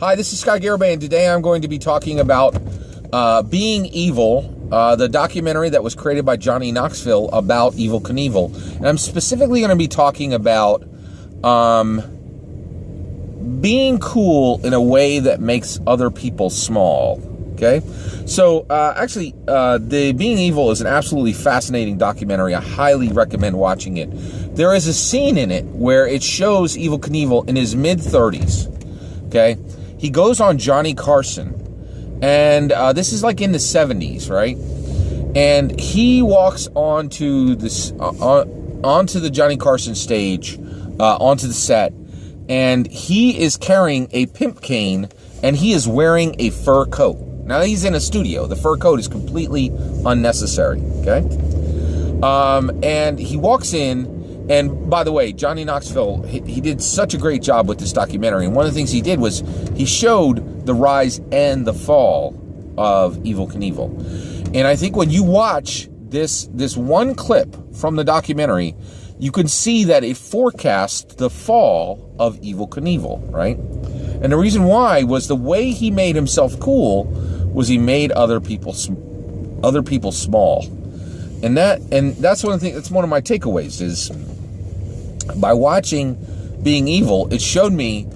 Hi, this is Scott Garibay, and today I'm going to be talking about Being Evil, the documentary that was created by Johnny Knoxville about Evel Knievel. And I'm specifically going to be talking about being cool in a way that makes other people small. Okay? So, actually, the Being Evil is an absolutely fascinating documentary. I highly recommend watching it. There is a scene in it where it shows Evel Knievel in his mid-30s. Okay? He goes on Johnny Carson, and this is like in the 70s, right? And he walks onto this onto the Johnny Carson stage, onto the set, and he is carrying a pimp cane, and he is wearing a fur coat. Now, he's in a studio. The fur coat is completely unnecessary, okay? And he walks in, and by the way, Johnny Knoxville, he did such a great job with this documentary. And one of the things he did was he showed the rise and the fall of Evel Knievel. And I think when you watch this one clip from the documentary, you can see that it forecasts the fall of Evel Knievel, right? And the reason why was the way he made himself cool was he made other people small. And that's one of the things, that's one of my takeaways is by watching Being Evil, it showed me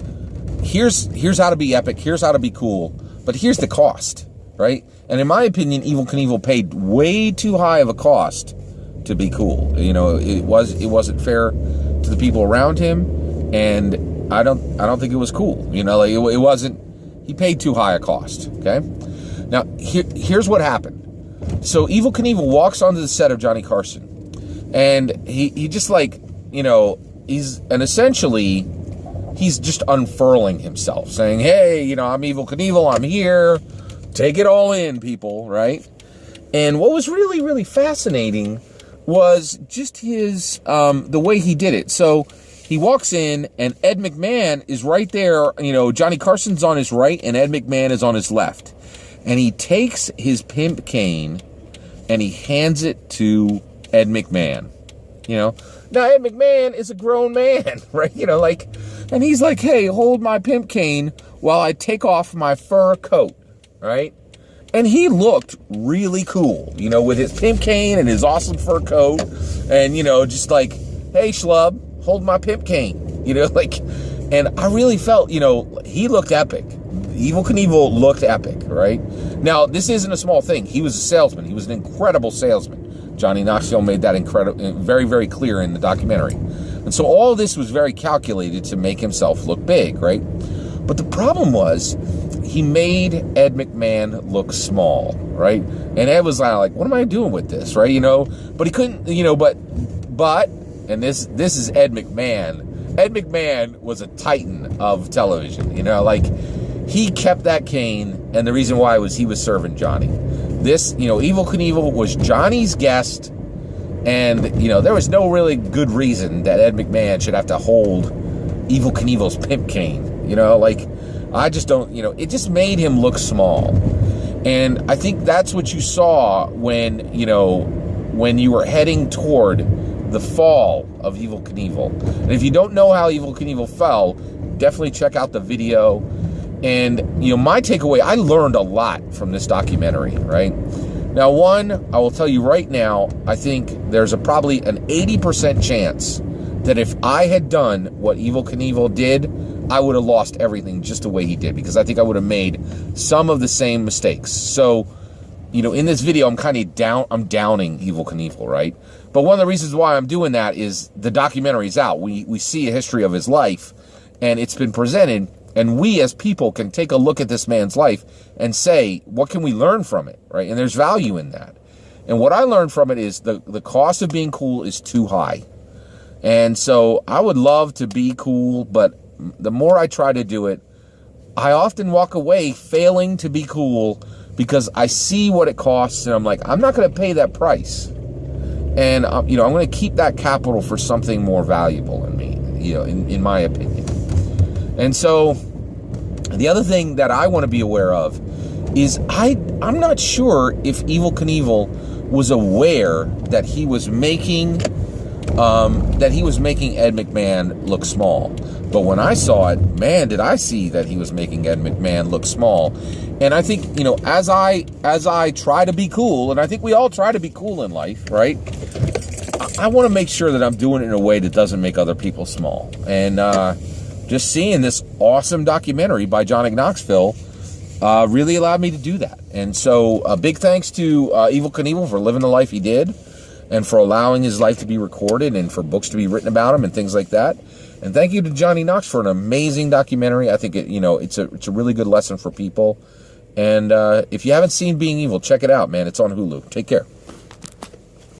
here's how to be epic, here's how to be cool, but here's the cost, right? And in my opinion, Evel Knievel paid way too high of a cost to be cool. You know, it wasn't fair to the people around him, and I don't think it was cool. You know, like it wasn't. He paid too high a cost. Okay. Now here's what happened. So Evel Knievel walks onto the set of Johnny Carson, and he just like, you know, he's just unfurling himself, saying, "Hey, you know, I'm Evel Knievel. I'm here. Take it all in, people." Right. And what was really, really fascinating was just his the way he did it. So he walks in, and Ed McMahon is right there. You know, Johnny Carson's on his right, and Ed McMahon is on his left. And he takes his pimp cane, and he hands it to Ed McMahon. You know, now Ed McMahon is a grown man, right? You know, like, and he's like, "Hey, hold my pimp cane while I take off my fur coat," right? And he looked really cool, you know, with his pimp cane and his awesome fur coat, and, you know, just like, "Hey, schlub, hold my pimp cane," you know, like, and I really felt, you know, he looked epic. Evel Knievel looked epic, right? Now, this isn't a small thing. He was a salesman. He was an incredible salesman. Johnny Knoxville made that very, very clear in the documentary. And so all this was very calculated to make himself look big, right? But the problem was, he made Ed McMahon look small, right? And Ed was like, "What am I doing with this?" Right? You know, but he couldn't, you know, but, and this is Ed McMahon. Ed McMahon was a titan of television, you know, like, he kept that cane, and the reason why was he was serving Johnny. This, you know, Evel Knievel was Johnny's guest, and, you know, there was no really good reason that Ed McMahon should have to hold Evel Knievel's pimp cane, you know, like, I just don't, you know, it just made him look small. And I think that's what you saw when, you know, when you were heading toward the fall of Evel Knievel. And if you don't know how Evel Knievel fell, definitely check out the video. And, you know, my takeaway, I learned a lot from this documentary, right? Now, one, I will tell you right now, I think there's probably an 80% chance that if I had done what Evel Knievel did, I would have lost everything just the way he did, because I think I would have made some of the same mistakes. So, you know, in this video, I'm downing Evel Knievel, right? But one of the reasons why I'm doing that is the documentary's out. We see a history of his life, and it's been presented, and we as people can take a look at this man's life and say, what can we learn from it, right? And there's value in that. And what I learned from it is the cost of being cool is too high. And so I would love to be cool, but the more I try to do it, I often walk away failing to be cool because I see what it costs, and I'm like, I'm not going to pay that price. And, you know, I'm going to keep that capital for something more valuable in me, you know, in my opinion. And so the other thing that I want to be aware of is I'm not sure if Evel Knievel was aware that he was making that he was making Ed McMahon look small. But when I saw it, man, did I see that he was making Ed McMahon look small. And I think, you know, as I try to be cool, and I think we all try to be cool in life, right? I want to make sure that I'm doing it in a way that doesn't make other people small. And just seeing this awesome documentary by Johnny Knoxville really allowed me to do that. And so a big thanks to Evel Knievel for living the life he did, and for allowing his life to be recorded, and for books to be written about him and things like that. And thank you to Johnny Knox for an amazing documentary. I think it's a really good lesson for people. And if you haven't seen Being Evil, check it out, man. It's on Hulu. Take care.